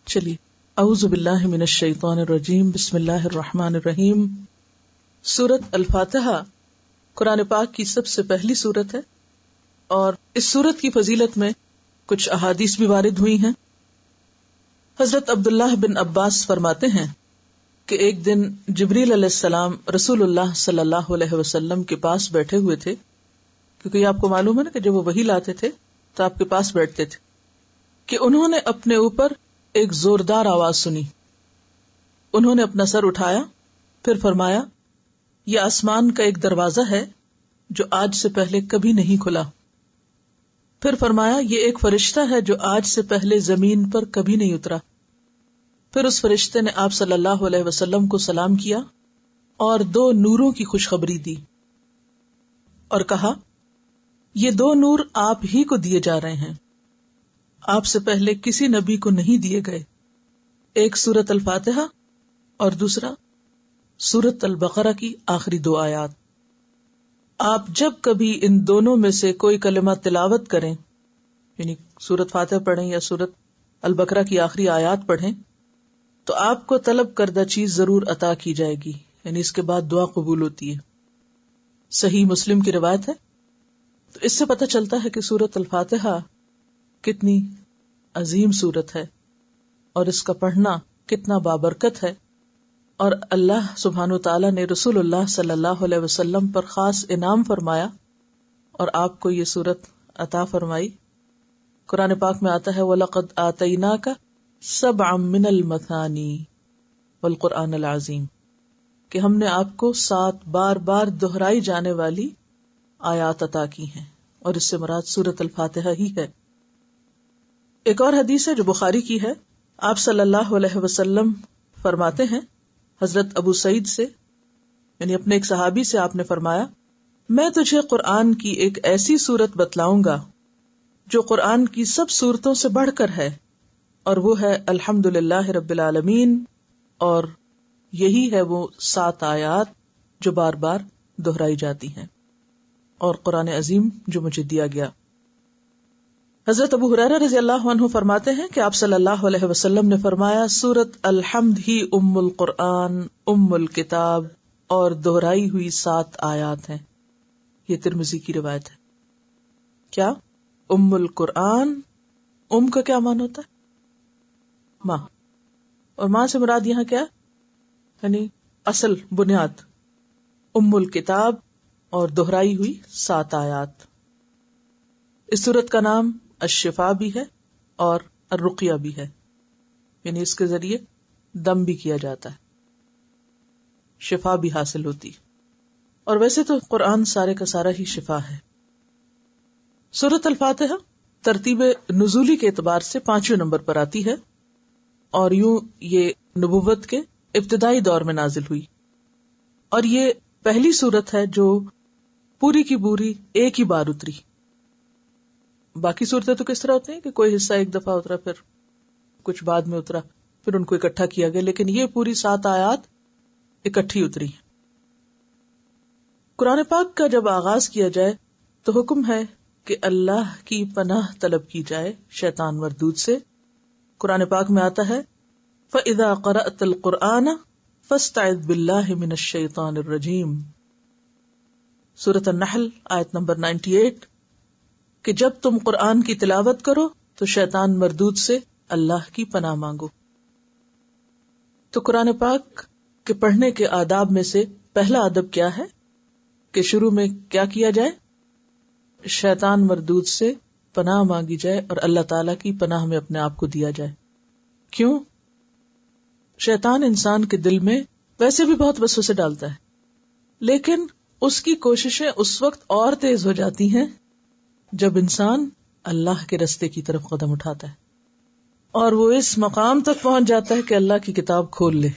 چلیے، اعوذ باللہ من الشیطان الرجیم، بسم اللہ الرحمن الرحیم۔ سورۃ الفاتحہ قرآن پاک کی سب سے پہلی سورت ہے، اور اس سورت کی فضیلت میں کچھ احادیث بھی وارد ہوئی ہیں۔ حضرت عبداللہ بن عباس فرماتے ہیں کہ ایک دن جبریل علیہ السلام رسول اللہ صلی اللہ علیہ وسلم کے پاس بیٹھے ہوئے تھے، کیونکہ یہ آپ کو معلوم ہے نا کہ جب وہ وحی لاتے تھے تو آپ کے پاس بیٹھتے تھے، کہ انہوں نے اپنے اوپر ایک زوردار آواز سنی۔ انہوں نے اپنا سر اٹھایا، پھر فرمایا، یہ آسمان کا ایک دروازہ ہے جو آج سے پہلے کبھی نہیں کھلا۔ پھر فرمایا، یہ ایک فرشتہ ہے جو آج سے پہلے زمین پر کبھی نہیں اترا۔ پھر اس فرشتے نے آپ صلی اللہ علیہ وسلم کو سلام کیا اور 2 نوروں کی خوشخبری دی اور کہا، یہ 2 نور آپ ہی کو دیے جا رہے ہیں، آپ سے پہلے کسی نبی کو نہیں دیے گئے، ایک سورۃ الفاتحہ اور دوسرا سورۃ البقرہ کی آخری 2 آیات۔ آپ جب کبھی ان دونوں میں سے کوئی کلمہ تلاوت کریں، یعنی سورۃ فاتحہ پڑھیں یا سورۃ البقرہ کی آخری آیات پڑھیں، تو آپ کو طلب کردہ چیز ضرور عطا کی جائے گی، یعنی اس کے بعد دعا قبول ہوتی ہے۔ صحیح مسلم کی روایت ہے۔ تو اس سے پتہ چلتا ہے کہ سورۃ الفاتحہ کتنی عظیم سورت ہے اور اس کا پڑھنا کتنا بابرکت ہے، اور اللہ سبحانہ وتعالی نے رسول اللہ صلی اللہ علیہ وسلم پر خاص انعام فرمایا اور آپ کو یہ سورت عطا فرمائی۔ قرآن پاک میں آتا ہے، وَلَقَدْ آتَيْنَاكَ سَبْعًا مِّنَ الْمَثَانِي وَالْقُرْآنِ الْعَظِيمِ، کہ ہم نے آپ کو 7 بار بار دہرائی جانے والی آیات عطا کی ہیں، اور اس سے مراد سورۃ الفاتحہ ہی ہے۔ ایک اور حدیث ہے جو بخاری کی ہے، آپ صلی اللہ علیہ وسلم فرماتے ہیں حضرت ابو سعید سے، یعنی اپنے ایک صحابی سے، آپ نے فرمایا، میں تجھے قرآن کی ایک ایسی سورت بتلاؤں گا جو قرآن کی سب سورتوں سے بڑھ کر ہے، اور وہ ہے الحمدللہ رب العالمین، اور یہی ہے وہ 7 آیات جو بار بار دہرائی جاتی ہیں، اور قرآن عظیم جو مجھے دیا گیا۔ حضرت ابو ہریرہ رضی اللہ عنہ فرماتے ہیں کہ آپ صلی اللہ علیہ وسلم نے فرمایا، سورت الحمد ہی ام القرآن، ام الکتاب، اور دہرائی ہوئی 7 آیات ہیں۔ یہ ترمذی کی روایت ہے۔ کیا؟ ام القرآن، ام کا کیا معنی ہوتا ہے؟ ماں، اور ماں سے مراد یہاں کیا؟ یعنی اصل، بنیاد۔ ام الکتاب اور دہرائی ہوئی 7 آیات۔ اس سورت کا نام الشفا بھی ہے اور الرقیہ بھی ہے، یعنی اس کے ذریعے دم بھی کیا جاتا ہے، شفا بھی حاصل ہوتی، اور ویسے تو قرآن سارے کا سارا ہی شفا ہے۔ سورۃ الفاتحہ ترتیب نزولی کے اعتبار سے 5ویں نمبر پر آتی ہے، اور یوں یہ نبوت کے ابتدائی دور میں نازل ہوئی، اور یہ پہلی سورت ہے جو پوری کی پوری ایک ہی بار اتری۔ باقی صورتیں تو کس طرح ہوتی ہیں کہ کوئی حصہ ایک دفعہ اترا، پھر کچھ بعد میں اترا، پھر ان کو اکٹھا کیا گیا، لیکن یہ پوری 7 آیات اکٹھی اتری۔ قرآن پاک کا جب آغاز کیا جائے تو حکم ہے کہ اللہ کی پناہ طلب کی جائے شیطان مردود سے۔ قرآن پاک میں آتا ہے، فَإِذَا قَرَأْتَ الْقُرْآنَ فَاسْتَعِذْ بِاللَّهِ مِنَ الشَّيْطَانِ الرَّجِيمِ، سورۃ النحل آیت نمبر 98، کہ جب تم قرآن کی تلاوت کرو تو شیطان مردود سے اللہ کی پناہ مانگو۔ تو قرآن پاک کے پڑھنے کے آداب میں سے پہلا ادب کیا ہے کہ شروع میں کیا کیا جائے؟ شیطان مردود سے پناہ مانگی جائے اور اللہ تعالیٰ کی پناہ میں اپنے آپ کو دیا جائے۔ کیوں؟ شیطان انسان کے دل میں ویسے بھی بہت وسوسے ڈالتا ہے، لیکن اس کی کوششیں اس وقت اور تیز ہو جاتی ہیں جب انسان اللہ کے رستے کی طرف قدم اٹھاتا ہے، اور وہ اس مقام تک پہنچ جاتا ہے کہ اللہ کی کتاب کھول لے،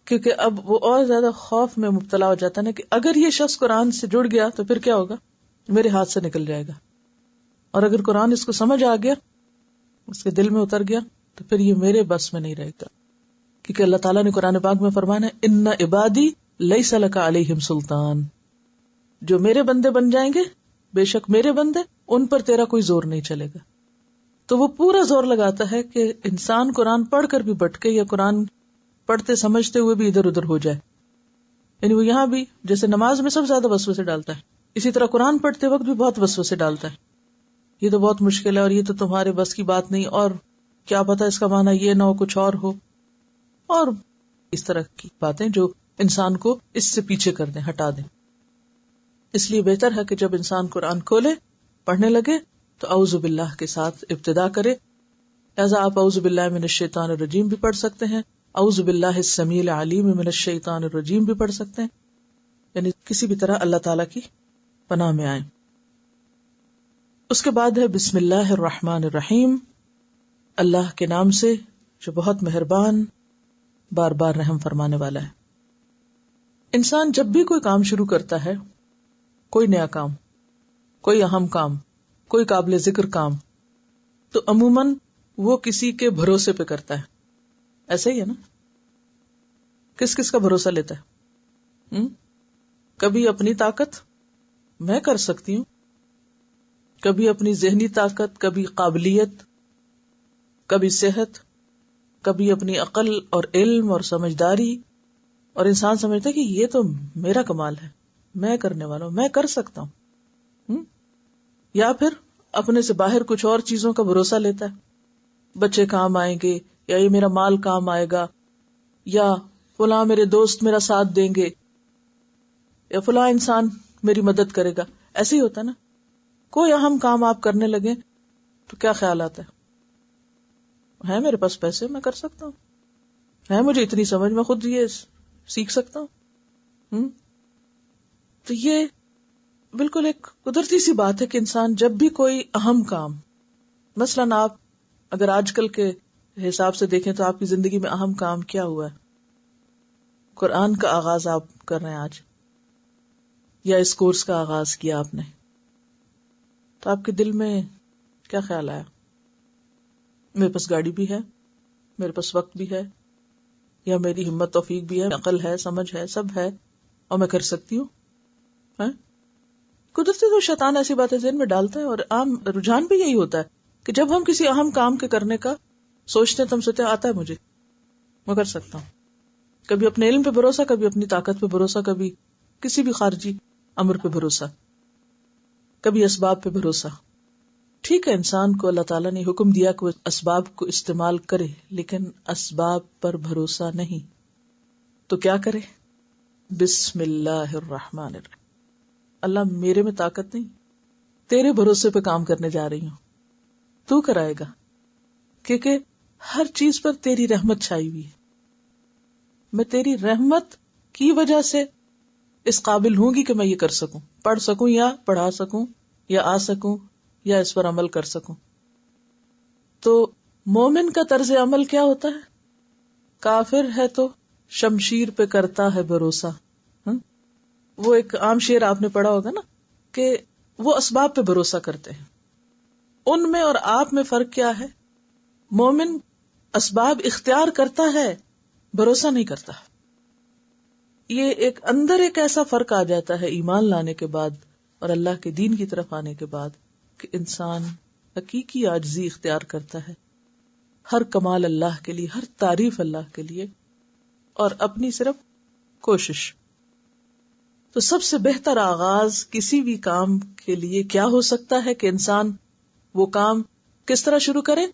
کیونکہ اب وہ اور زیادہ خوف میں مبتلا ہو جاتا ہے نا کہ اگر یہ شخص قرآن سے جڑ گیا تو پھر کیا ہوگا، میرے ہاتھ سے نکل جائے گا، اور اگر قرآن اس کو سمجھ آ گیا، اس کے دل میں اتر گیا، تو پھر یہ میرے بس میں نہیں رہے گا، کیونکہ اللہ تعالیٰ نے قرآن پاک میں فرمایا ہے، ان عبادی لیس لک علیہم سلطان، جو میرے بندے بن جائیں گے، بے شک میرے بندے، ان پر تیرا کوئی زور نہیں چلے گا۔ تو وہ پورا زور لگاتا ہے کہ انسان قرآن پڑھ کر بھی بھٹکے یا قرآن پڑھتے سمجھتے ہوئے بھی ادھر ادھر ہو جائے. یعنی وہ یہاں بھی جیسے نماز میں سب زیادہ وسوسے ڈالتا ہے، اسی طرح قرآن پڑھتے وقت بھی بہت وسوسے ڈالتا ہے. یہ تو بہت مشکل ہے، اور یہ تو تمہارے بس کی بات نہیں، اور کیا پتا اس کا معنی یہ نہ ہو کچھ اور ہو، اور اس طرح کی باتیں جو انسان کو اس سے پیچھے کر دیں، ہٹا دیں. اس لیے بہتر ہے کہ جب انسان قرآن کھولے پڑھنے لگے تو اعوذ باللہ کے ساتھ ابتدا کرے. لہذا آپ اعوذ باللہ من الشیطان الرجیم بھی پڑھ سکتے ہیں، اعوذ باللہ السمیع العلیم من الشیطان الرجیم بھی پڑھ سکتے ہیں، یعنی کسی بھی طرح اللہ تعالیٰ کی پناہ میں آئیں. اس کے بعد ہے بسم اللہ الرحمن الرحیم، اللہ کے نام سے جو بہت مہربان بار بار رحم فرمانے والا ہے. انسان جب بھی کوئی کام شروع کرتا ہے، کوئی نیا کام، کوئی اہم کام، کوئی قابل ذکر کام، تو عموماً وہ کسی کے بھروسے پہ کرتا ہے. ایسے ہی ہے نا؟ کس کس کا بھروسہ لیتا ہے؟ کبھی اپنی طاقت، میں کر سکتی ہوں، کبھی اپنی ذہنی طاقت، کبھی قابلیت، کبھی صحت، کبھی اپنی عقل اور علم اور سمجھداری، اور انسان سمجھتا ہے کہ یہ تو میرا کمال ہے، میں کرنے والا ہوں، میں کر سکتا ہوں. یا پھر اپنے سے باہر کچھ اور چیزوں کا بھروسہ لیتا ہے، بچے کام آئیں گے، یا یہ میرا مال کام آئے گا، یا فلاں میرے دوست میرا ساتھ دیں گے، یا فلاں انسان میری مدد کرے گا. ایسے ہی ہوتا ہے نا. کوئی اہم کام آپ کرنے لگے تو کیا خیال آتا ہے میرے پاس پیسے، میں کر سکتا ہوں، ہے مجھے اتنی سمجھ، میں خود یہ سیکھ سکتا ہوں. تو یہ بالکل ایک قدرتی سی بات ہے کہ انسان جب بھی کوئی اہم کام، مثلاً آپ اگر آج کل کے حساب سے دیکھیں تو آپ کی زندگی میں اہم کام کیا ہوا ہے؟ قرآن کا آغاز آپ کر رہے ہیں آج، یا اس کورس کا آغاز کیا آپ نے، تو آپ کے دل میں کیا خیال آیا؟ میرے پاس گاڑی بھی ہے، میرے پاس وقت بھی ہے، یا میری ہمت توفیق بھی ہے، عقل ہے، سمجھ ہے، سب ہے، اور میں کر سکتی ہوں. قدرتی تو شیطان ایسی باتیں ذہن میں ڈالتا ہے، اور عام رجحان بھی یہی ہوتا ہے کہ جب ہم کسی اہم کام کے کرنے کا سوچتے ہیں تو ہم سوچتے ہیں آتا ہے مجھے، میں کر سکتا ہوں. کبھی اپنے علم پہ بھروسہ، کبھی اپنی طاقت پہ بھروسہ، کبھی کسی بھی خارجی امر پہ بھروسہ، کبھی اسباب پہ بھروسہ. ٹھیک ہے، انسان کو اللہ تعالیٰ نے حکم دیا کہ وہ اسباب کو استعمال کرے، لیکن اسباب پر بھروسہ نہیں. تو کیا کرے؟ بسم اللہ الرحمن الرحیم. اللہ میرے میں طاقت نہیں، تیرے بھروسے پہ کام کرنے جا رہی ہوں، تو کرائے گا، کیونکہ ہر چیز پر تیری رحمت چھائی ہوئی ہے. میں تیری رحمت کی وجہ سے اس قابل ہوں گی کہ میں یہ کر سکوں، پڑھ سکوں یا پڑھا سکوں یا آ سکوں یا اس پر عمل کر سکوں. تو مومن کا طرز عمل کیا ہوتا ہے؟ کافر ہے تو شمشیر پہ کرتا ہے بھروسہ. وہ ایک عام شعر آپ نے پڑھا ہوگا نا کہ وہ اسباب پہ بھروسہ کرتے ہیں. ان میں اور آپ میں فرق کیا ہے؟ مومن اسباب اختیار کرتا ہے، بھروسہ نہیں کرتا. یہ ایک اندر ایک ایسا فرق آ جاتا ہے ایمان لانے کے بعد اور اللہ کے دین کی طرف آنے کے بعد کہ انسان حقیقی عاجزی اختیار کرتا ہے، ہر کمال اللہ کے لیے، ہر تعریف اللہ کے لیے، اور اپنی صرف کوشش. تو سب سے بہتر آغاز کسی بھی کام کے لیے کیا ہو سکتا ہے کہ انسان وہ کام کس طرح شروع کرے؟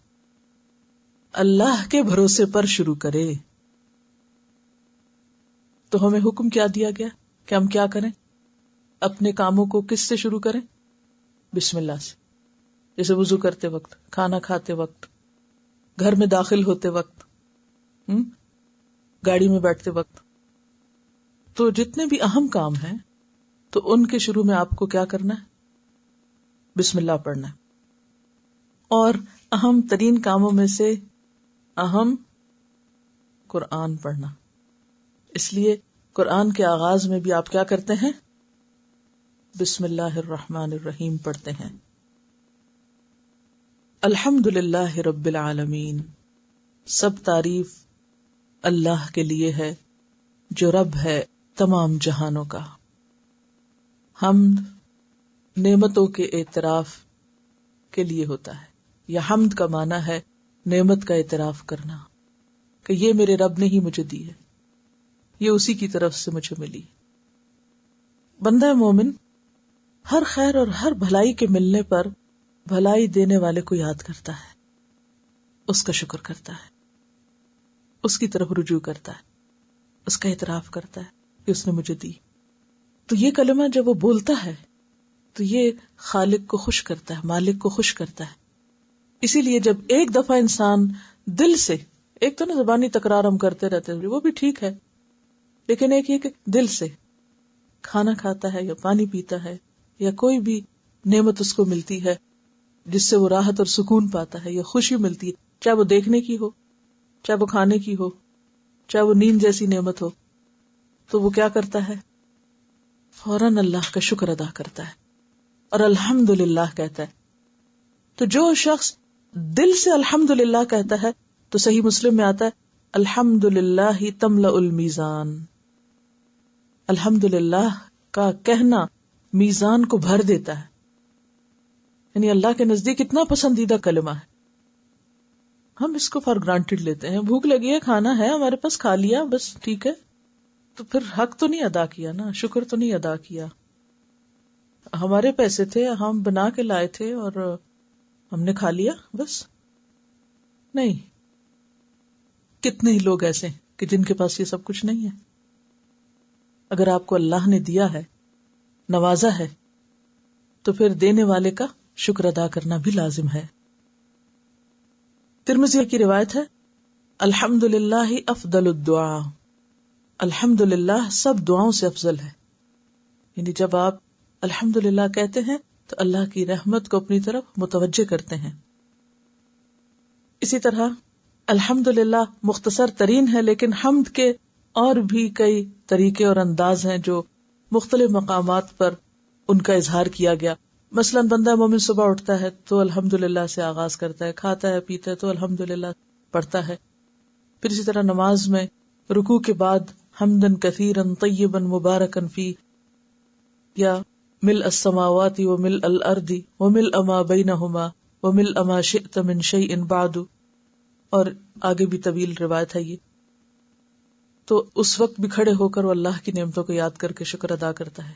اللہ کے بھروسے پر شروع کرے. تو ہمیں حکم کیا دیا گیا کہ ہم کیا کریں؟ اپنے کاموں کو کس سے شروع کریں؟ بسم اللہ سے. جیسے وضو کرتے وقت، کھانا کھاتے وقت، گھر میں داخل ہوتے وقت، گاڑی میں بیٹھتے وقت. تو جتنے بھی اہم کام ہیں تو ان کے شروع میں آپ کو کیا کرنا ہے؟ بسم اللہ پڑھنا ہے. اور اہم ترین کاموں میں سے اہم قرآن پڑھنا. اس لیے قرآن کے آغاز میں بھی آپ کیا کرتے ہیں؟ بسم اللہ الرحمن الرحیم پڑھتے ہیں. الحمد للہ رب العالمین، سب تعریف اللہ کے لیے ہے جو رب ہے تمام جہانوں کا. حمد نعمتوں کے اعتراف کے لیے ہوتا ہے. یا حمد کا معنی ہے نعمت کا اعتراف کرنا کہ یہ میرے رب نے ہی مجھے دی ہے، یہ اسی کی طرف سے مجھے ملی۔ بندہ مومن ہر خیر اور ہر بھلائی کے ملنے پر بھلائی دینے والے کو یاد کرتا ہے، اس کا شکر کرتا ہے، اس کی طرف رجوع کرتا ہے، اس کا اعتراف کرتا ہے کہ اس نے مجھے دی۔ تو یہ کلمہ جب وہ بولتا ہے تو یہ خالق کو خوش کرتا ہے، مالک کو خوش کرتا ہے۔ اسی لیے جب ایک دفعہ انسان دل سے، ایک تو نا زبانی تکرار ہم کرتے رہتے ہیں وہ بھی ٹھیک ہے، لیکن ایک یہ کہ دل سے کھانا کھاتا ہے یا پانی پیتا ہے یا کوئی بھی نعمت اس کو ملتی ہے جس سے وہ راحت اور سکون پاتا ہے یا خوشی ملتی ہے، چاہے وہ دیکھنے کی ہو، چاہے وہ کھانے کی ہو، چاہے وہ نیند جیسی نعمت ہو، تو وہ کیا کرتا ہے؟ فوراً اللہ کا شکر ادا کرتا ہے اور الحمدللہ کہتا ہے۔ تو جو شخص دل سے الحمدللہ کہتا ہے تو صحیح مسلم میں آتا ہے الحمدللہ تملأ المیزان، الحمدللہ کا کہنا میزان کو بھر دیتا ہے، یعنی اللہ کے نزدیک اتنا پسندیدہ کلمہ ہے۔ ہم اس کو فار گرانٹیڈ لیتے ہیں، بھوک لگی ہے، کھانا ہے ہمارے پاس، کھا لیا بس ٹھیک ہے، تو پھر حق تو نہیں ادا کیا نا، شکر تو نہیں ادا کیا۔ ہمارے پیسے تھے، ہم بنا کے لائے تھے اور ہم نے کھا لیا بس، نہیں۔ کتنے ہی لوگ ایسے ہیں کہ جن کے پاس یہ سب کچھ نہیں ہے۔ اگر آپ کو اللہ نے دیا ہے، نوازا ہے، تو پھر دینے والے کا شکر ادا کرنا بھی لازم ہے۔ ترمذی کی روایت ہے الحمدللہ افضل الدعاء، الحمدللہ سب دعاؤں سے افضل ہے، یعنی جب آپ الحمدللہ کہتے ہیں تو اللہ کی رحمت کو اپنی طرف متوجہ کرتے ہیں۔ اسی طرح الحمدللہ مختصر ترین ہے، لیکن حمد کے اور بھی کئی طریقے اور انداز ہیں جو مختلف مقامات پر ان کا اظہار کیا گیا۔ مثلا بندہ مومن صبح اٹھتا ہے تو الحمدللہ سے آغاز کرتا ہے، کھاتا ہے پیتا ہے تو الحمدللہ پڑھتا ہے۔ پھر اسی طرح نماز میں رکوع کے بعد حمدن کثیرن طیبن مبارکن فی، یا ملء السماوات وملء الارض وملء ما بینہما وملء ما شئت من شیء بعد، اور آگے بھی طویل روایت ہے یہ۔ تو اس وقت بھی کھڑے ہو کر وہ اللہ کی نعمتوں کو یاد کر کے شکر ادا کرتا ہے۔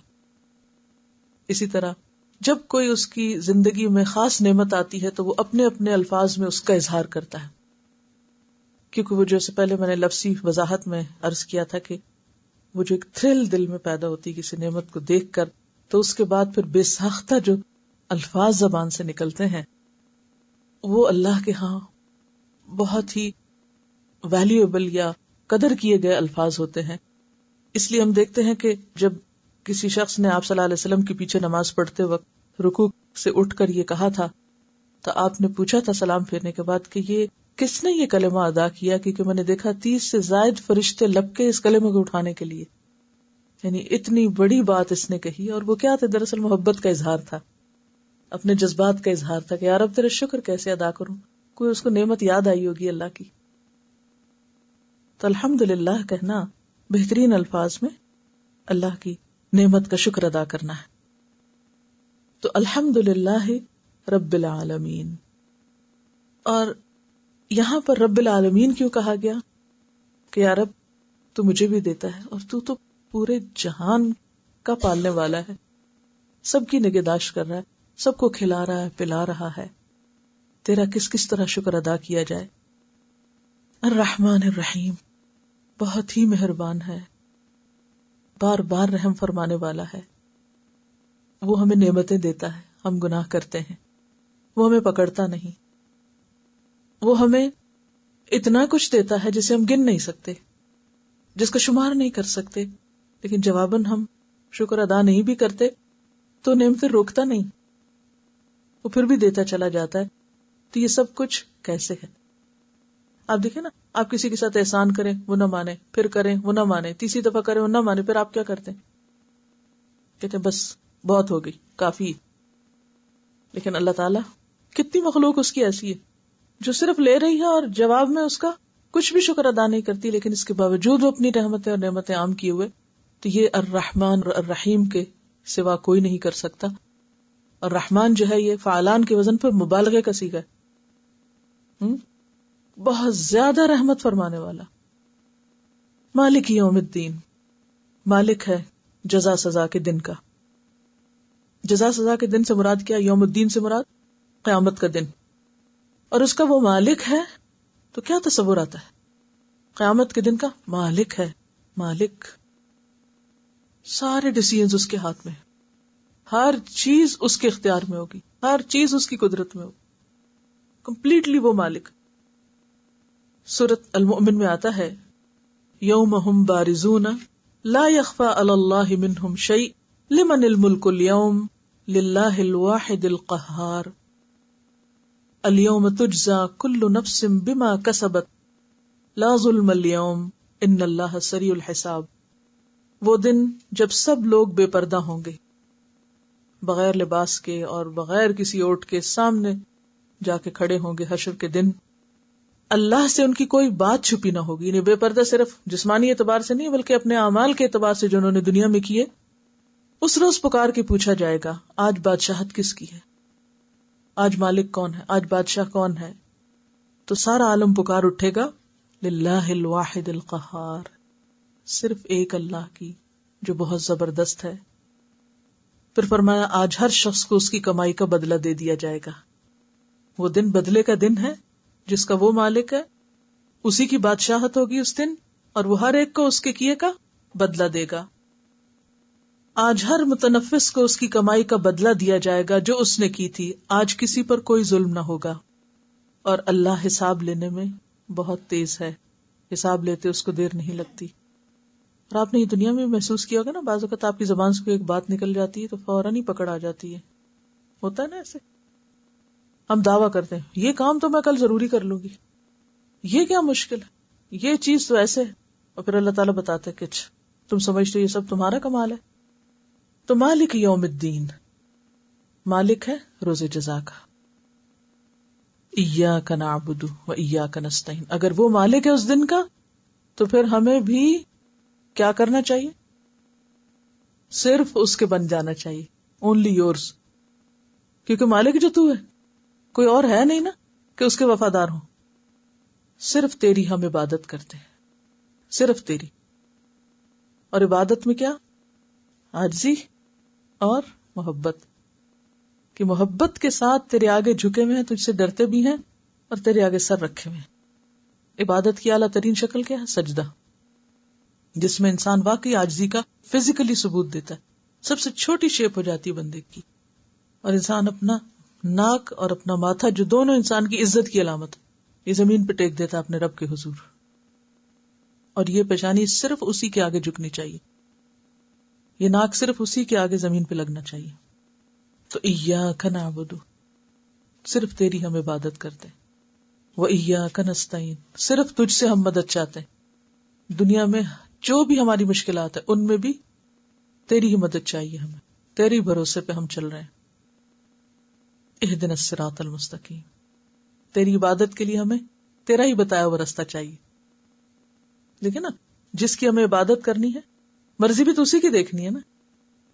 اسی طرح جب کوئی اس کی زندگی میں خاص نعمت آتی ہے تو وہ اپنے اپنے الفاظ میں اس کا اظہار کرتا ہے، کیونکہ وہ جو سے پہلے میں نے لفظی وضاحت میں عرض کیا تھا کہ وہ جو ایک تھرل دل میں پیدا ہوتی ہے کسی نعمت کو دیکھ کر، تو اس کے بعد پھر بے ساختہ جو الفاظ زبان سے نکلتے ہیں وہ اللہ کے ہاں بہت ہی ویلیویبل یا قدر کیے گئے الفاظ ہوتے ہیں۔ اس لیے ہم دیکھتے ہیں کہ جب کسی شخص نے آپ صلی اللہ علیہ وسلم کے پیچھے نماز پڑھتے وقت رکوع سے اٹھ کر یہ کہا تھا تو آپ نے پوچھا تھا سلام پھیرنے کے بعد کہ یہ کس نے یہ کلمہ ادا کیا، کیونکہ میں نے دیکھا 30 سے زائد فرشتے لپکے اس کلمے کو اٹھانے کے لیے، یعنی اتنی بڑی بات اس نے کہی۔ اور وہ کیا تھا؟ دراصل محبت کا اظہار تھا، اپنے جذبات کا اظہار تھا کہ یار اب تیرا شکر کیسے ادا کروں، کوئی اس کو نعمت یاد آئی ہوگی اللہ کی۔ تو الحمدللہ کہنا بہترین الفاظ میں اللہ کی نعمت کا شکر ادا کرنا ہے۔ تو الحمدللہ رب العالمین، اور یہاں پر رب العالمین کیوں کہا گیا کہ یا رب تو مجھے بھی دیتا ہے اور تو پورے جہان کا پالنے والا ہے، سب کی نگہداشت کر رہا ہے، سب کو کھلا رہا ہے، پلا رہا ہے، تیرا کس طرح شکر ادا کیا جائے۔ الرحمن الرحیم، بہت ہی مہربان ہے، بار بار رحم فرمانے والا ہے۔ وہ ہمیں نعمتیں دیتا ہے، ہم گناہ کرتے ہیں، وہ ہمیں پکڑتا نہیں، وہ ہمیں اتنا کچھ دیتا ہے جسے ہم گن نہیں سکتے، جس کا شمار نہیں کر سکتے، لیکن جواباً ہم شکر ادا نہیں بھی کرتے تو نعمتیں روکتا نہیں، وہ پھر بھی دیتا چلا جاتا ہے۔ تو یہ سب کچھ کیسے ہے؟ آپ دیکھیں نا، آپ کسی کے ساتھ احسان کریں وہ نہ مانے، پھر کریں وہ نہ مانے، تیسری دفعہ کریں وہ نہ مانے، پھر آپ کیا کرتے ہیں؟ کہتے ہیں بس بہت ہو گئی، کافی۔ لیکن اللہ تعالیٰ، کتنی مخلوق اس کی ایسی ہے جو صرف لے رہی ہے اور جواب میں اس کا کچھ بھی شکر ادا نہیں کرتی، لیکن اس کے باوجود وہ اپنی رحمتیں اور نعمتیں عام کیے ہوئے۔ تو یہ الرحمن اور الرحیم کے سوا کوئی نہیں کر سکتا۔ اور رحمان جو ہے یہ فعلان کے وزن پر مبالغے کا صیغہ ہے، بہت زیادہ رحمت فرمانے والا. مالک یوم الدین، مالک ہے جزا سزا کے دن کا. جزا سزا کے دن سے مراد کیا؟ یوم الدین سے مراد قیامت کا دن. اور اس کا وہ مالک ہے تو کیا تصور آتا ہے؟ قیامت کے دن کا مالک ہے. مالک، سارے ڈیسیژنز اس کے ہاتھ میں، ہر چیز اس کے اختیار میں ہوگی، ہر چیز اس کی قدرت میں ہوگی، کمپلیٹلی وہ مالک. سورۃ المؤمن میں آتا ہے یوم ہم بارزون لا یخفی علی اللہ منہم شیء لمن الملک اليوم للہ الواحد القہار اليوم تجزا کل نفس بما کسبت لا ظلم اليوم ان اللہ سریع الحساب. وہ دن جب سب لوگ بے پردہ ہوں گے، بغیر لباس کے اور بغیر کسی اوٹ کے سامنے جا کے کھڑے ہوں گے حشر کے دن. اللہ سے ان کی کوئی بات چھپی نہ ہوگی. یعنی بے پردہ صرف جسمانی اعتبار سے نہیں بلکہ اپنے اعمال کے اعتبار سے جو انہوں نے دنیا میں کیے. اس روز پکار کے پوچھا جائے گا آج بادشاہت کس کی ہے، آج مالک کون ہے، آج بادشاہ کون ہے. تو سارا عالم پکار اٹھے گا للہ الواحد القہار، صرف ایک اللہ کی جو بہت زبردست ہے. پھر فرمایا آج ہر شخص کو اس کی کمائی کا بدلہ دے دیا جائے گا. وہ دن بدلے کا دن ہے جس کا وہ مالک ہے، اسی کی بادشاہت ہوگی اس دن، اور وہ ہر ایک کو اس کے کیے کا بدلہ دے گا. آج ہر متنفس کو اس کی کمائی کا بدلہ دیا جائے گا جو اس نے کی تھی. آج کسی پر کوئی ظلم نہ ہوگا، اور اللہ حساب لینے میں بہت تیز ہے. حساب لیتے اس کو دیر نہیں لگتی. اور آپ نے یہ دنیا میں محسوس کیا ہوگا نا، بعض اوقات آپ کی زبان سے کوئی ایک بات نکل جاتی ہے تو فوراً ہی پکڑ آ جاتی ہے. ہوتا ہے نا ایسے. ہم دعویٰ کرتے ہیں یہ کام تو میں کل ضروری کر لوں گی، یہ کیا مشکل ہے، یہ چیز تو ایسے ہے، اور پھر اللہ تعالیٰ بتاتے کہ تم سمجھتے یہ سب تمہارا کمال ہے. تو مالک یوم الدین، مالک ہے روز جزا کا. ایاک نعبد و ایاک نستعین. اگر وہ مالک ہے اس دن کا تو پھر ہمیں بھی کیا کرنا چاہیے؟ صرف اس کے بن جانا چاہیے. اونلی یورز، کیونکہ مالک جو تو ہے، کوئی اور ہے نہیں نا کہ اس کے وفادار ہوں. صرف تیری ہم عبادت کرتے ہیں، صرف تیری. اور عبادت میں کیا؟ عاجزی اور محبت، کہ محبت کے ساتھ تیرے آگے جھکے ہوئے ہیں، تجھ سے ڈرتے بھی ہیں اور تیرے آگے سر رکھے ہوئے ہیں. عبادت کی اعلیٰ ترین شکل کیا ہے؟ سجدہ، جس میں انسان واقعی عاجزی کا فزیکلی ثبوت دیتا ہے. سب سے چھوٹی شیپ ہو جاتی ہے بندے کی، اور انسان اپنا ناک اور اپنا ماتھا، جو دونوں انسان کی عزت کی علامت، یہ زمین پہ ٹیک دیتا ہے اپنے رب کے حضور. اور یہ پیشانی صرف اسی کے آگے جھکنی چاہیے، یہ ناک صرف اسی کے آگے زمین پہ لگنا چاہیے. تو ایاک نعبد، صرف تیری ہم عبادت کرتے ہیں. و ایاک نستعین، صرف تجھ سے ہم مدد چاہتے ہیں. دنیا میں جو بھی ہماری مشکلات ہیں ان میں بھی تیری ہی مدد چاہیے ہمیں، تیری بھروسے پہ ہم چل رہے ہیں. اہدنا الصراط المستقیم، تیری عبادت کے لیے ہمیں تیرا ہی بتایا ہوا راستہ چاہیے. دیکھیں نا، جس کی ہمیں عبادت کرنی ہے مرضی بھی تو اسی کی دیکھنی ہے نا.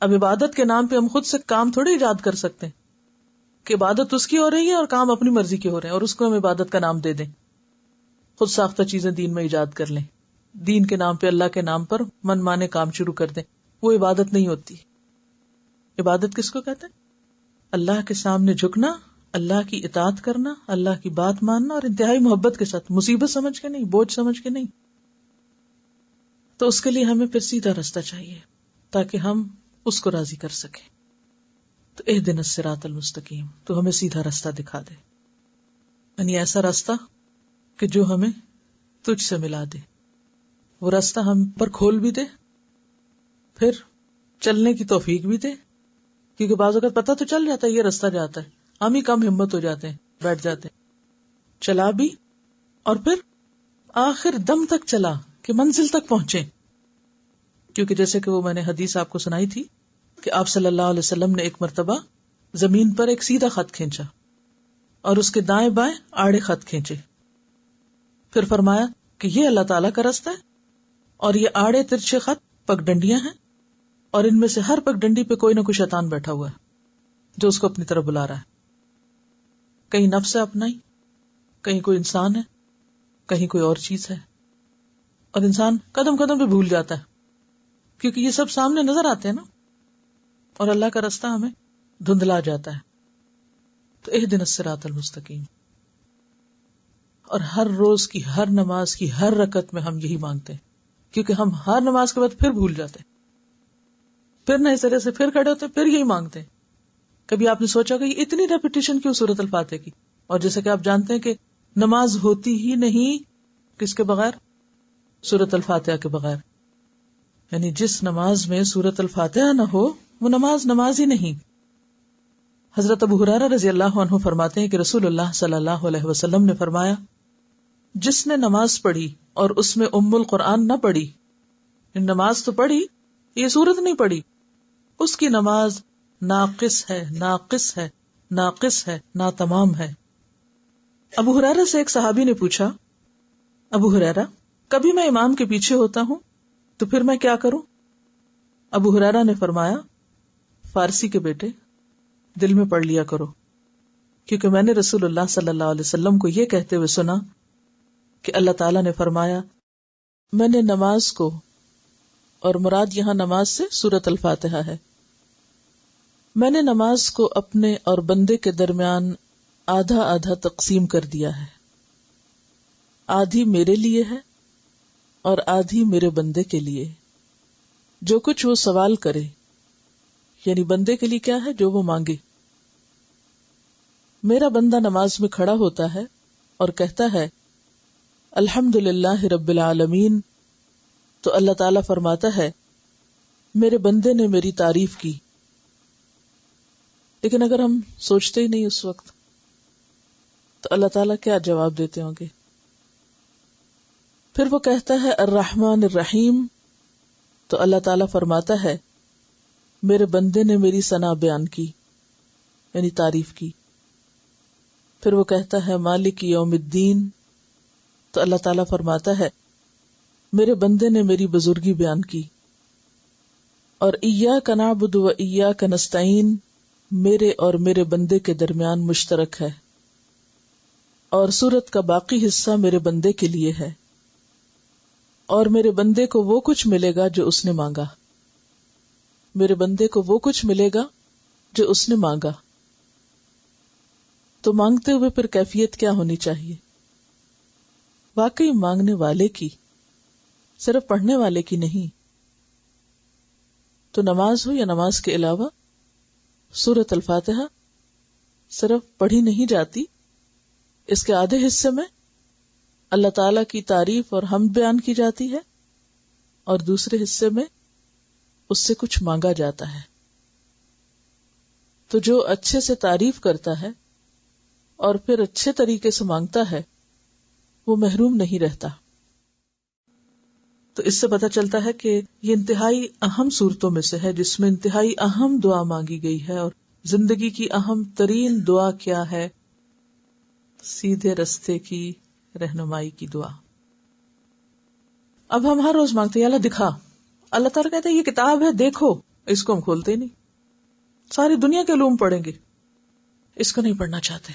اب عبادت کے نام پہ ہم خود سے کام تھوڑی ایجاد کر سکتے ہیں کہ عبادت اس کی ہو رہی ہے اور کام اپنی مرضی کے ہو رہے ہیں اور اس کو ہم عبادت کا نام دے دیں. خود ساختہ چیزیں دین میں ایجاد کر لیں، دین کے نام پہ، اللہ کے نام پر من مانے کام شروع کر دیں. وہ عبادت نہیں ہوتی. عبادت کس کو کہتے ہیں؟ اللہ کے سامنے جھکنا، اللہ کی اطاعت کرنا، اللہ کی بات ماننا، اور انتہائی محبت کے ساتھ، مصیبت سمجھ کے نہیں، بوجھ سمجھ کے نہیں. تو اس کے لیے ہمیں پھر سیدھا راستہ چاہیے تاکہ ہم اس کو راضی کر سکیں. تو اہدنا الصراط المستقیم، تو ہمیں سیدھا راستہ دکھا دے، یعنی ایسا راستہ کہ جو ہمیں تجھ سے ملا دے. وہ راستہ ہم پر کھول بھی دے، پھر چلنے کی توفیق بھی دے. کیونکہ بعض اوقات پتہ تو چل جاتا ہے یہ راستہ جاتا ہے، ہم ہی کم ہمت ہو جاتے ہیں، بیٹھ جاتے ہیں. چلا بھی، اور پھر آخر دم تک چلا کہ منزل تک پہنچے. کیونکہ جیسے کہ وہ میں نے حدیث آپ کو سنائی تھی کہ آپ صلی اللہ علیہ وسلم نے ایک مرتبہ زمین پر ایک سیدھا خط کھینچا اور اس کے دائیں بائیں آڑے خط کھینچے. پھر فرمایا کہ یہ اللہ تعالیٰ کا راستہ ہے، اور یہ آڑے ترچھے خط پگڈنڈیاں ہیں، اور ان میں سے ہر پگڈنڈی پہ کوئی نہ کوئی شیطان بیٹھا ہوا ہے جو اس کو اپنی طرف بلا رہا ہے. کہیں نفس اپنائی، کہیں کوئی انسان ہے، کہیں کوئی اور چیز ہے، اور انسان قدم قدم پہ بھول جاتا ہے، کیونکہ یہ سب سامنے نظر آتے ہیں نا، اور اللہ کا راستہ ہمیں دھندلا جاتا ہے. تو اہدنا الصراط المستقیم. اور ہر روز کی ہر نماز کی ہر رکعت میں ہم یہی مانگتے ہیں، کیونکہ ہم ہر نماز کے بعد پھر بھول جاتے ہیں، پھر نئے سرے سے پھر کھڑے ہوتے ہیں، پھر یہی مانگتے ہیں. کبھی آپ نے سوچا کہ یہ اتنی ریپیٹیشن کیوں سورۃ الفاتحہ کی؟ اور جیسا کہ آپ جانتے ہیں کہ نماز ہوتی ہی نہیں کس کے بغیر؟ سورۃ الفاتحہ کے بغیر. یعنی جس نماز میں سورۃ الفاتحہ نہ ہو وہ نماز نماز ہی نہیں. حضرت ابو ہریرہ رضی اللہ عنہ فرماتے ہیں کہ رسول اللہ صلی اللہ علیہ وسلم نے فرمایا، جس نے نماز پڑھی اور اس میں ام القرآن نہ پڑھی، نماز تو پڑھی یہ سورت نہیں پڑھی، اس کی نماز ناقص ہے، ناقص ہے، ناقص ہے، ناتمام ہے. ابو ہریرہ سے ایک صحابی نے پوچھا، ابو ہریرہ کبھی میں امام کے پیچھے ہوتا ہوں تو پھر میں کیا کروں؟ ابو ہریرہ نے فرمایا، فارسی کے بیٹے دل میں پڑھ لیا کرو، کیونکہ میں نے رسول اللہ صلی اللہ علیہ وسلم کو یہ کہتے ہوئے سنا کہ اللہ تعالیٰ نے فرمایا، میں نے نماز کو، اور مراد یہاں نماز سے سورۃ الفاتحہ ہے، میں نے نماز کو اپنے اور بندے کے درمیان آدھا آدھا تقسیم کر دیا ہے، آدھی میرے لیے ہے اور آدھی میرے بندے کے لیے. جو کچھ وہ سوال کرے، یعنی بندے کے لیے کیا ہے؟ جو وہ مانگے. میرا بندہ نماز میں کھڑا ہوتا ہے اور کہتا ہے الحمدللہ رب العالمین، تو اللہ تعالیٰ فرماتا ہے میرے بندے نے میری تعریف کی. لیکن اگر ہم سوچتے ہی نہیں اس وقت تو اللہ تعالیٰ کیا جواب دیتے ہوں گے؟ پھر وہ کہتا ہے الرحمن الرحیم، تو اللہ تعالیٰ فرماتا ہے میرے بندے نے میری ثنا بیان کی، یعنی تعریف کی. پھر وہ کہتا ہے مالک یوم الدین، تو اللہ تعالیٰ فرماتا ہے میرے بندے نے میری بزرگی بیان کی. اور ایاک نعبد و ایاک نستعین میرے اور میرے بندے کے درمیان مشترک ہے، اور سورت کا باقی حصہ میرے بندے کے لیے ہے، اور میرے بندے کو وہ کچھ ملے گا جو اس نے مانگا. میرے بندے کو وہ کچھ ملے گا جو اس نے مانگا. تو مانگتے ہوئے پھر کیفیت کیا ہونی چاہیے؟ واقعی مانگنے والے کی، صرف پڑھنے والے کی نہیں. تو نماز ہو یا نماز کے علاوہ سورۃ الفاتحہ صرف پڑھی نہیں جاتی، اس کے آدھے حصے میں اللہ تعالی کی تعریف اور حمد بیان کی جاتی ہے، اور دوسرے حصے میں اس سے کچھ مانگا جاتا ہے. تو جو اچھے سے تعریف کرتا ہے اور پھر اچھے طریقے سے مانگتا ہے وہ محروم نہیں رہتا. تو اس سے پتہ چلتا ہے کہ یہ انتہائی اہم صورتوں میں سے ہے جس میں انتہائی اہم دعا مانگی گئی ہے. اور زندگی کی اہم ترین دعا کیا ہے؟ سیدھے رستے کی رہنمائی کی دعا. اب ہم ہر روز مانگتے ہیں اللہ دکھا، اللہ تعالیٰ کہتے ہیں یہ کتاب ہے دیکھو، اس کو ہم کھولتے ہی نہیں. ساری دنیا کے علوم پڑھیں گے، اس کو نہیں پڑھنا چاہتے.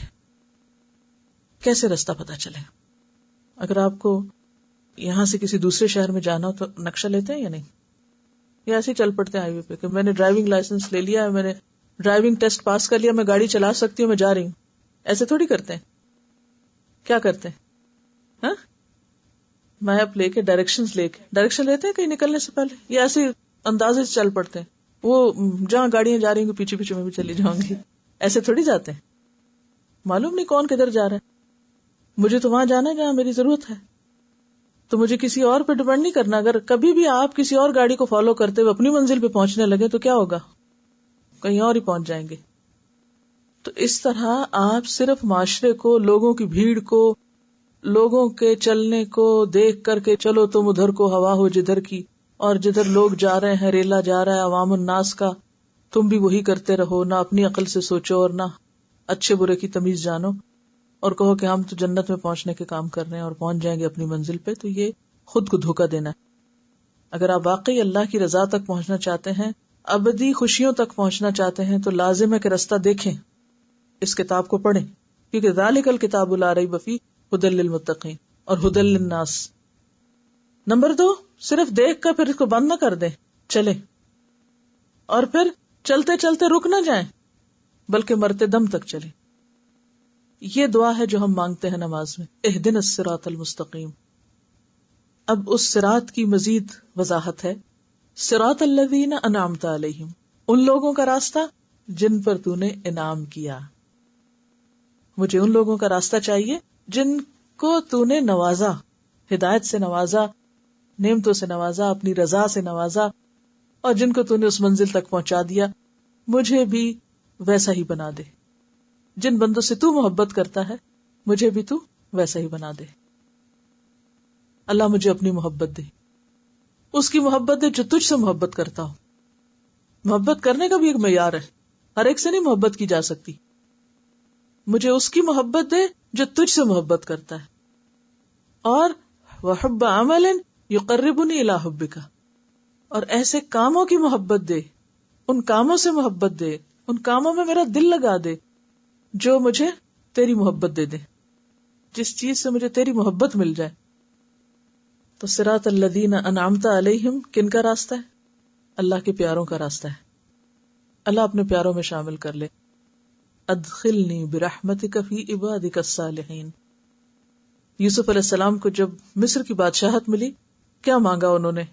کیسے رستہ پتہ چلے؟ اگر آپ کو یہاں سے کسی دوسرے شہر میں جانا ہو تو نقشہ لیتے ہیں یا نہیں؟ یا ایسے ہی چل پڑتے ہیں ہائی وے پہ کہ میں نے ڈرائیونگ لائسنس لے لیا ہے، میں نے ڈرائیونگ ٹیسٹ پاس کر لیا، میں گاڑی چلا سکتی ہوں، میں جا رہی ہوں. ایسے تھوڑی کرتے ہیں. کیا کرتے ہیں؟ ہاں، میپ لے کے ڈائریکشن لیتے ہیں کہیں نکلنے سے پہلے، یا ایسے اندازے سے چل پڑتے ہیں. وہ جہاں گاڑیاں جا رہی ہوں پیچھے پیچھے میں بھی چلی جاؤں گی. ایسے تھوڑی جاتے ہیں. معلوم نہیں کون کدھر جا رہا ہے، مجھے تو وہاں جانا ہے جہاں میری ضرورت ہے، تو مجھے کسی اور پہ ڈپینڈ نہیں کرنا. اگر کبھی بھی آپ کسی اور گاڑی کو فالو کرتے ہوئے اپنی منزل پہ پہنچنے لگے تو کیا ہوگا؟ کہیں اور ہی پہنچ جائیں گے. تو اس طرح آپ صرف معاشرے کو، لوگوں کی بھیڑ کو، لوگوں کے چلنے کو دیکھ کر کے چلو تم ادھر کو ہوا ہو جدھر کی، اور جدھر لوگ جا رہے ہیں ریلا جا رہا ہے عوام الناس کا، تم بھی وہی کرتے رہو، نہ اپنی عقل سے سوچو اور نہ اچھے برے کی تمیز جانو، اور کہو کہ ہم تو جنت میں پہنچنے کے کام کر رہے ہیں اور پہنچ جائیں گے اپنی منزل پہ. تو یہ خود کو دھوکہ دینا ہے. اگر آپ واقعی اللہ کی رضا تک پہنچنا چاہتے ہیں، ابدی خوشیوں تک پہنچنا چاہتے ہیں، تو لازم ہے کہ رستہ دیکھیں، اس کتاب کو پڑھیں، کیونکہ ذالک الکتاب لا ریب فیہ ہدی للمتقین اور ہدی للناس. نمبر 2، صرف دیکھ کر پھر اس کو بند نہ کر دیں، چلے، اور پھر چلتے چلتے رک نہ جائیں بلکہ مرتے دم تک چلیں. یہ دعا ہے جو ہم مانگتے ہیں نماز میں، اہدنا الصراط المستقیم. اب اس صراط کی مزید وضاحت ہے، صراط الذین انعمت علیہم، ان لوگوں کا راستہ جن پر تو نے انعام کیا. مجھے ان لوگوں کا راستہ چاہیے جن کو تو نے نوازا، ہدایت سے نوازا، نعمتوں سے نوازا، اپنی رضا سے نوازا، اور جن کو تو نے اس منزل تک پہنچا دیا. مجھے بھی ویسا ہی بنا دے. جن بندوں سے تو محبت کرتا ہے مجھے بھی تو ویسا ہی بنا دے. اللہ مجھے اپنی محبت دے، اس کی محبت دے جو تجھ سے محبت کرتا ہو. محبت کرنے کا بھی ایک معیار ہے، ہر ایک سے نہیں محبت کی جا سکتی. مجھے اس کی محبت دے جو تجھ سے محبت کرتا ہے. اور وحب عمل یقربنی الی حبک، اور ایسے کاموں کی محبت دے، ان کاموں سے محبت دے، ان کاموں میں میرا دل لگا دے جو مجھے تیری محبت دے دے، جس چیز سے مجھے تیری محبت مل جائے. تو صراط الذین انعمت علیہم کن کا راستہ ہے؟ اللہ کے پیاروں کا راستہ ہے. اللہ اپنے پیاروں میں شامل کر لے. ادخلنی برحمتک فی عبادک الصالحین. یوسف علیہ السلام کو جب مصر کی بادشاہت ملی، کیا مانگا انہوں نے؟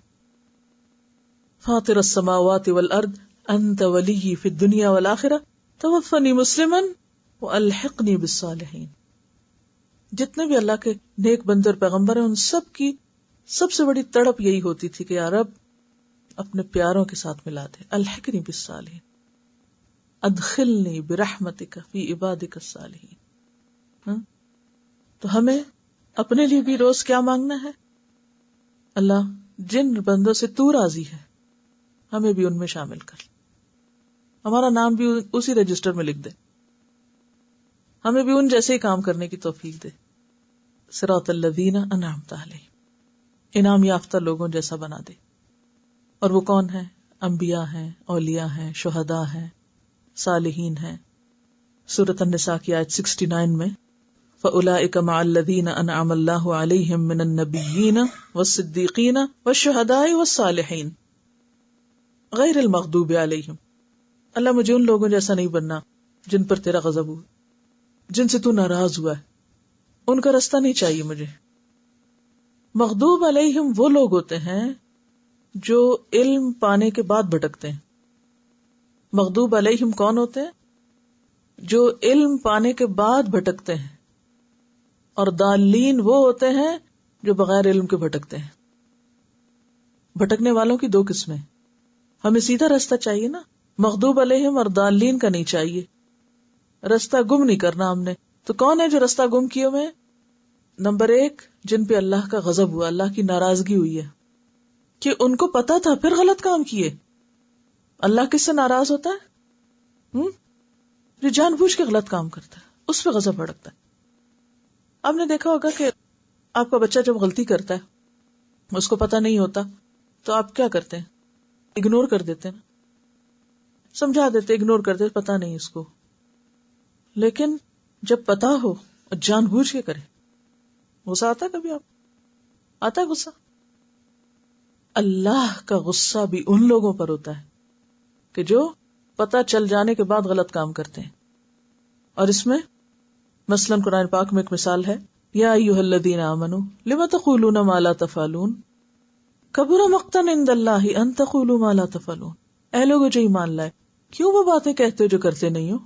فاطر السماوات والارض انت ولی فی الدنیا والآخرہ توفنی مسلما والحقنی بالصالحین. جتنے بھی اللہ کے نیک بندے اور پیغمبر ہیں، ان سب کی سب سے بڑی تڑپ یہی ہوتی تھی کہ یا رب اپنے پیاروں کے ساتھ ملا دے. الحقنی بالصالحین، ادخلنی برحمتک فی عبادک الصالحین. تو ہمیں اپنے لیے بھی روز کیا مانگنا ہے؟ اللہ جن بندوں سے تو راضی ہے ہمیں بھی ان میں شامل کر، ہمارا نام بھی اسی رجسٹر میں لکھ دے، ہمیں بھی ان جیسے ہی کام کرنے کی توفیق دے. صراط الذین انعمت علیہم، انعام یافتہ لوگوں جیسا بنا دے. اور وہ کون ہے؟ انبیاء ہیں، اولیاء ہیں، شہداء ہیں، صالحین ہیں. سورۃ النساء کی آیت 69 میں فَأُولَئِكَ مَعَ الَّذِينَ أَنْعَمَ اللَّهُ عَلَيْهِمْ مِنَ النَّبِيِّينَ وَالصِّدِّيقِينَ وَالشُّهَدَاءِ وَالصَّالِحِينَ غَيْرِ الْمَغْضُوبِ عَلَيْهِمْ. اللہ مجھے ان لوگوں جیسا نہیں بننا جن پر تیرا غضب ہو، جن سے تو ناراض ہوا ہے، ان کا راستہ نہیں چاہیے مجھے. مغضوب علیہم وہ لوگ ہوتے ہیں جو علم پانے کے بعد بھٹکتے ہیں. مغضوب علیہم کون ہوتے ہیں؟ جو علم پانے کے بعد بھٹکتے ہیں. اور ضالین وہ ہوتے ہیں جو بغیر علم کے بھٹکتے ہیں. بھٹکنے والوں کی 2 قسمیں. ہمیں سیدھا راستہ چاہیے نا، مغضوب علیہم اور ضالین کا نہیں چاہیے. راستہ گم نہیں کرنا ہم نے. تو کون ہے جو راستہ گم کیے ہوئے؟ نمبر 1، جن پہ اللہ کا غضب ہوا، اللہ کی ناراضگی ہوئی ہے، کہ ان کو پتا تھا پھر غلط کام کیے. اللہ کس سے ناراض ہوتا ہے؟ جو جان بوجھ کے غلط کام کرتا ہے اس پہ غضب بھڑکتا ہے. آپ نے دیکھا ہوگا کہ آپ کا بچہ جب غلطی کرتا ہے، اس کو پتا نہیں ہوتا، تو آپ کیا کرتے ہیں؟ اگنور کر دیتے ہیں، سمجھا دیتے، اگنور کر دیتے، پتا نہیں اس کو. لیکن جب پتا ہو اور جان بوجھ کے کرے، غصہ آتا ہے کبھی؟ آپ آتا ہے غصہ؟ اللہ کا غصہ بھی ان لوگوں پر ہوتا ہے کہ جو پتا چل جانے کے بعد غلط کام کرتے ہیں. اور اس میں مثلاً قرآن پاک میں ایک مثال ہے، یا ایھا الذین آمنوا لم تقولون ما لا تفعلون کبر مقتا عند اللہ ان تقولوا ما لا تفعلون. اے لوگوں جو ایمان لائے، کیوں وہ باتیں کہتے ہو جو کرتے نہیں ہو؟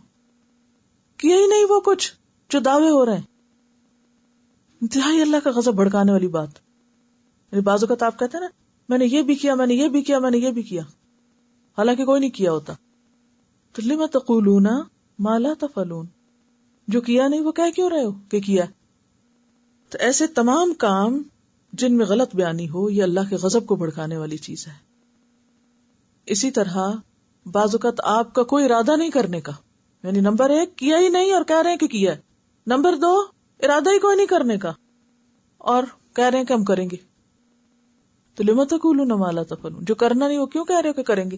کیا ہی نہیں وہ کچھ جو دعوے ہو رہے ہیں. انتہائی اللہ کا غضب بھڑکانے والی بات. یعنی بعض اوقات آپ کہتے ہیں نا، میں نے یہ بھی کیا، میں نے یہ بھی کیا، میں نے یہ بھی کیا، حالانکہ کوئی نہیں کیا ہوتا. تو لم تقولون ما لا تفعلون، جو کیا نہیں وہ کہہ کیوں رہے ہو کہ کیا؟ تو ایسے تمام کام جن میں غلط بیانی ہو، یہ اللہ کے غضب کو بھڑکانے والی چیز ہے. اسی طرح بعض اوقات آپ کا کوئی ارادہ نہیں کرنے کا، یعنی نمبر 1 کیا ہی نہیں اور کہہ رہے ہیں کہ کیا ہے، نمبر 2 ارادہ ہی کوئی نہیں کرنے کا اور کہہ رہے ہیں کہ ہم کریں گے. تو لم تقولون ما لا تفعلون، جو کرنا نہیں وہ کیوں کہہ رہے ہو کہ کریں گے،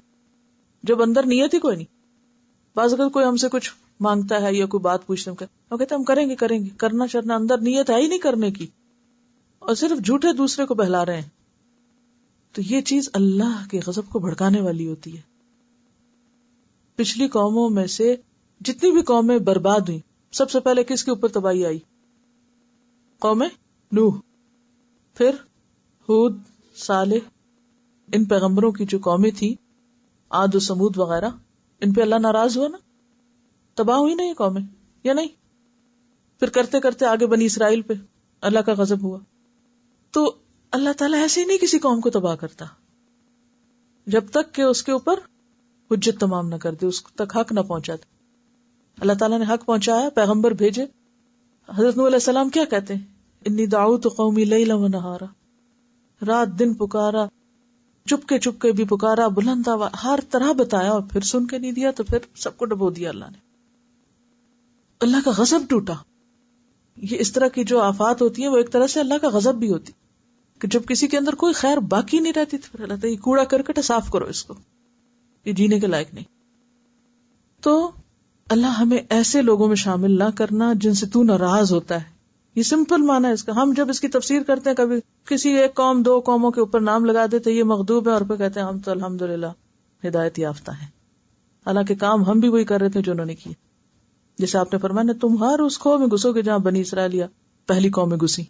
جب اندر نیت ہی کوئی نہیں. بعض اوقات کوئی ہم سے کچھ مانگتا ہے یا کوئی بات پوچھتے ہیں، وہ کہتے ہیں ہم کریں گے، کرنا چرنا اندر نیت ہے ہی نہیں کرنے کی، اور صرف جھوٹے دوسرے کو بہلا رہے ہیں. تو یہ چیز اللہ کے غضب کو بھڑکانے والی ہوتی ہے. پچھلی قوموں میں سے جتنی بھی قومیں برباد ہوئی، سب سے پہلے کس کے اوپر تباہی آئی؟ قوم نوح، پھر ہود، صالح، ان پیغمبروں کی جو قومیں تھی، عاد و سمود وغیرہ، ان پہ اللہ ناراض ہوا نا، تباہ ہوئی نا یہ قومیں، یا نہیں؟ پھر کرتے کرتے آگے بنی اسرائیل پہ اللہ کا غضب ہوا. تو اللہ تعالیٰ ایسے ہی نہیں کسی قوم کو تباہ کرتا جب تک کہ اس کے اوپر حجت تمام نہ کر دے، اس تک حق نہ پہنچا دے. اللہ تعالیٰ نے حق پہنچایا، پیغمبر بھیجے. حضرت نوح علیہ السلام کیا کہتے ہیں؟ انی دعوت قومی لیلا و نہارا، رات دن پکارا، چپ کے بھی پکارا، بلند ہر طرح بتایا، اور پھر سن کے نہیں دیا تو پھر سب کو ڈبو دیا اللہ نے. اللہ کا غضب ٹوٹا. یہ اس طرح کی جو آفات ہوتی ہیں وہ ایک طرح سے اللہ کا غضب بھی ہوتی کہ جب کسی کے اندر کوئی خیر باقی نہیں رہتی تو پھر اللہ تعالیٰ یہ کوڑا کرکٹ صاف کرو، اس کو، یہ جینے کے لائق نہیں. تو اللہ ہمیں ایسے لوگوں میں شامل نہ کرنا جن سے تو ناراض ہوتا ہے. یہ سمپل معنی ہے اس کا. ہم جب اس کی تفسیر کرتے ہیں، کبھی کسی ایک قوم دو قوموں کے اوپر نام لگا دیتے یہ مغضوب ہے، اور پھر کہتے ہیں ہم تو الحمدللہ ہدایت یافتہ ہیں. حالانکہ کام ہم بھی وہی کر رہے تھے جو انہوں نے کیے. جیسے آپ نے فرمایا نا، تم ہر اس قوم میں گھسو گے جہاں بنی اسرائیل پہلی قوم میں گھسی.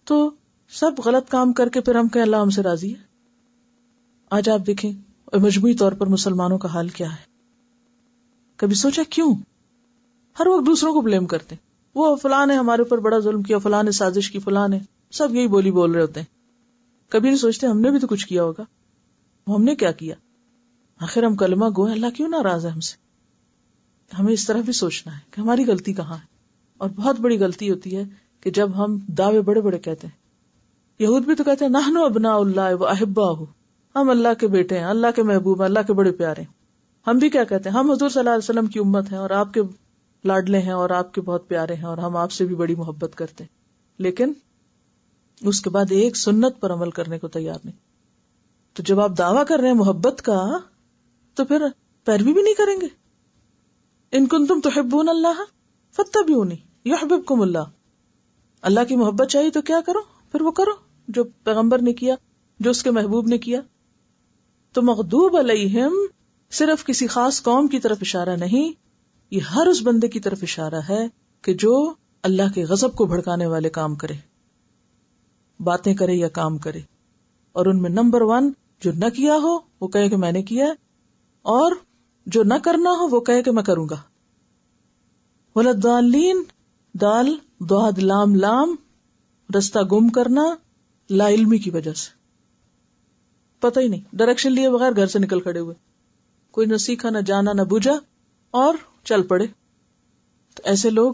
تو سب غلط کام کر کے پھر ہم کہیں اللہ ہم سے راضی ہے. آج آپ دیکھیں مجموعی طور پر مسلمانوں کا حال کیا ہے. کبھی سوچا کیوں ہر وقت دوسروں کو بلیم کرتے ہیں؟ وہ فلاں نے ہمارے اوپر بڑا ظلم کیا، فلاں نے سازش کی، فلاں نے، سب یہی بولی بول رہے ہوتے ہیں. کبھی نہیں سوچتے ہم نے بھی تو کچھ کیا ہوگا، ہم نے کیا کیا؟ آخر ہم کلمہ گو ہیں، اللہ کیوں ناراض ہے ہم سے؟ ہمیں اس طرح بھی سوچنا ہے کہ ہماری غلطی کہاں ہے. اور بہت بڑی غلطی ہوتی ہے کہ جب ہم دعوے بڑے بڑے کہتے ہیں. یہود بھی تو کہتے ہیں نحن ابناء اللہ و احباہ، ہم اللہ کے بیٹے ہیں، اللہ کے محبوب ہیں، اللہ کے بڑے پیارے ہیں. ہم بھی کیا کہتے ہیں؟ ہم حضور صلی اللہ علیہ وسلم کی امت ہیں اور آپ کے لاڈلے ہیں اور آپ کے بہت پیارے ہیں اور ہم آپ سے بھی بڑی محبت کرتے ہیں. لیکن اس کے بعد ایک سنت پر عمل کرنے کو تیار نہیں. تو جب آپ دعویٰ کر رہے ہیں محبت کا تو پھر پیروی بھی نہیں کریں گے. ان کنتم تحبون اللہ فاتبعونی یحببکم اللہ. اللہ کی محبت چاہیے تو کیا کرو؟ پھر وہ کرو جو پیغمبر نے کیا، جو اس کے محبوب نے کیا. تو مغضوب علیہم صرف کسی خاص قوم کی طرف اشارہ نہیں، یہ ہر اس بندے کی طرف اشارہ ہے کہ جو اللہ کے غضب کو بھڑکانے والے کام کرے، باتیں کرے یا کام کرے. اور ان میں نمبر 1 جو نہ کیا ہو وہ کہے کہ میں نے کیا ہے، اور جو نہ کرنا ہو وہ کہے کہ میں کروں گا. ولضالین، دال ضاد لام لام، رستہ گم کرنا لا علمی کی وجہ سے، پتہ ہی نہیں، ڈائریکشن لیے بغیر گھر سے نکل کھڑے ہوئے، کوئی نہ سیکھا نہ جانا نہ بوجھا اور چل پڑے. تو ایسے لوگ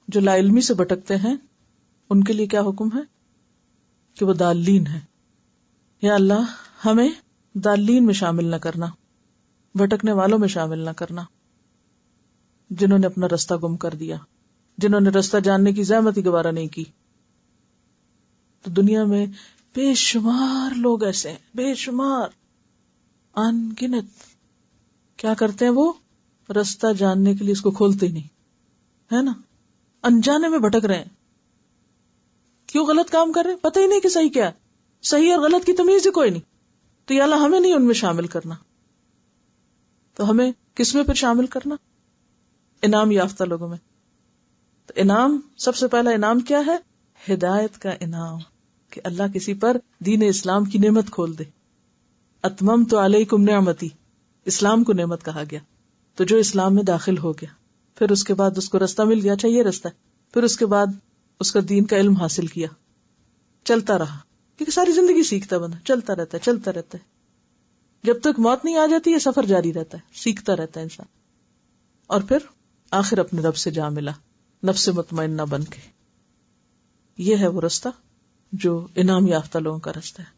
جو لا علمی سے بھٹکتے ہیں ان کے لیے کیا حکم ہے کہ وہ دالین ہیں. یا اللہ ہمیں دالین میں شامل نہ کرنا، بھٹکنے والوں میں شامل نہ کرنا، جنہوں نے اپنا رستہ گم کر دیا، جنہوں نے رستہ جاننے کی زحمت ہی گوارا نہیں کی. تو دنیا میں بے شمار لوگ ایسے ہیں، بے شمار، ان گنت. کیا کرتے ہیں وہ؟ رستہ جاننے کے لیے اس کو کھولتے ہی نہیں، ہے نا، انجانے میں بھٹک رہے ہیں. کیوں غلط کام کر رہے ہیں؟ پتہ ہی نہیں کہ صحیح کیا ہے، صحیح اور غلط کی تمیز ہی کوئی نہیں. تو یا اللہ ہمیں نہیں ان میں شامل کرنا. تو ہمیں کس میں پھر شامل کرنا؟ انعام یافتہ لوگوں میں. تو انعام، سب سے پہلا انعام کیا ہے؟ ہدایت کا انعام، کہ اللہ کسی پر دین اسلام کی نعمت کھول دے. اتممت علیکم نعمتی، اسلام کو نعمت کہا گیا. تو جو اسلام میں داخل ہو گیا، پھر اس کے بعد اس کو رستہ مل گیا، چاہیے رستہ، پھر اس کے بعد اس کا دین کا علم حاصل کیا، چلتا رہا، کیونکہ ساری زندگی سیکھتا بندہ، چلتا رہتا ہے. جب تک موت نہیں آ جاتی یہ سفر جاری رہتا ہے، سیکھتا رہتا ہے انسان. اور پھر آخر اپنے رب سے جا ملا نفس مطمئنہ بن کے. یہ ہے وہ رستہ جو انعام یافتہ لوگوں کا رستہ ہے.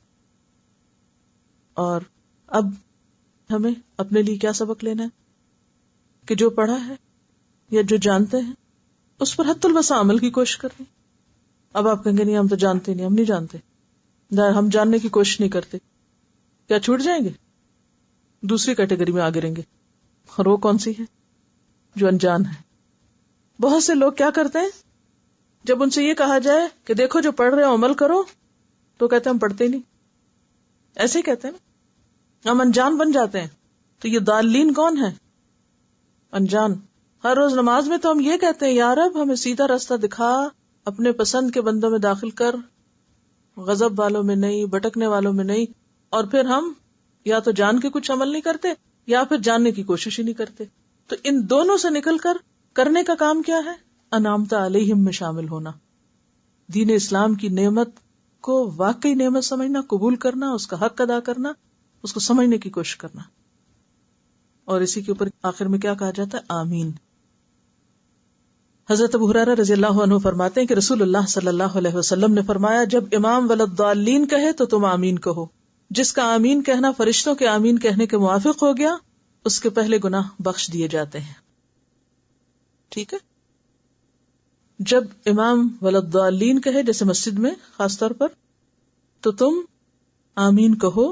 اور اب ہمیں اپنے لیے کیا سبق لینا ہے کہ جو پڑھا ہے یا جو جانتے ہیں اس پر حتی الوسع عمل کی کوشش کرنی. اب آپ کہیں گے نہیں ہم تو جانتے نہیں، ہم نہیں جانتے، ہم جاننے کی کوشش نہیں کرتے، کیا چھوٹ جائیں گے؟ دوسری کیٹیگری میں آگے رہیں گے. اور وہ کون سی ہے؟ جو انجان ہیں. بہت سے لوگ کیا کرتے ہیں، جب ان سے یہ کہا جائے کہ دیکھو جو پڑھ رہے ہو عمل کرو، تو کہتے ہیں ہم پڑھتے ہی نہیں. ایسے ہی کہتے ہیں نا، ہم انجان بن جاتے ہیں. تو یہ ضالین کون ہے؟ انجان. ہر روز نماز میں تو ہم یہ کہتے ہیں یا رب ہمیں سیدھا راستہ دکھا، اپنے پسند کے بندوں میں داخل کر، غضب والوں میں نہیں، بھٹکنے والوں میں نہیں. اور پھر ہم یا تو جان کے کچھ عمل نہیں کرتے یا پھر جاننے کی کوشش ہی نہیں کرتے. تو ان دونوں سے نکل کر کرنے کا کام کیا ہے؟ انعمت علیہم میں شامل ہونا، دین اسلام کی نعمت کو واقعی نعمت سمجھنا، قبول کرنا، اس کا حق ادا کرنا، اس کو سمجھنے کی کوشش کرنا. اور اسی کے اوپر آخر میں کیا کہا جاتا ہے؟ آمین. حضرت ابو ہریرہ رضی اللہ عنہ فرماتے ہیں کہ رسول اللہ صلی اللہ علیہ وسلم نے فرمایا، جب امام وللضالین کہے تو تم آمین کہو. جس کا آمین کہنا فرشتوں کے آمین کہنے کے موافق ہو گیا، اس کے پہلے گناہ بخش دیے جاتے ہیں. ٹھیک ہے. جب امام وللضالین کہے، جیسے مسجد میں خاص طور پر، تو تم آمین کہو.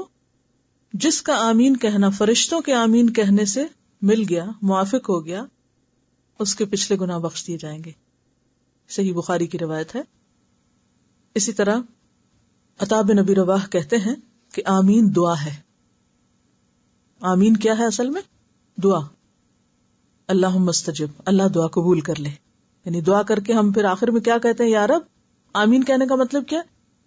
جس کا آمین کہنا فرشتوں کے آمین کہنے سے مل گیا، موافق ہو گیا، اس کے پچھلے گناہ بخش دیے جائیں گے. صحیح بخاری کی روایت ہے. اسی طرح عطا بن ابی رواح کہتے ہیں کہ آمین دعا ہے. آمین کیا ہے اصل میں؟ دعا. اللہم استجب، اللہ دعا قبول کر لے. یعنی دعا کر کے ہم پھر آخر میں کیا کہتے ہیں؟ یا رب. آمین کہنے کا مطلب کیا؟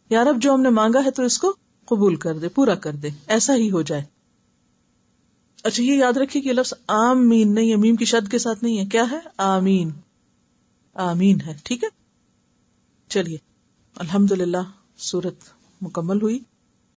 یا رب جو ہم نے مانگا ہے تو اس کو قبول کر دے، پورا کر دے، ایسا ہی ہو جائے. اچھا یہ یاد رکھیے کہ یہ لفظ آمین نہیں ہے، میم کی شد کے ساتھ نہیں ہے. کیا ہے؟ آمین. آمین ہے. ٹھیک ہے. چلیے الحمدللہ سورت مکمل ہوئی.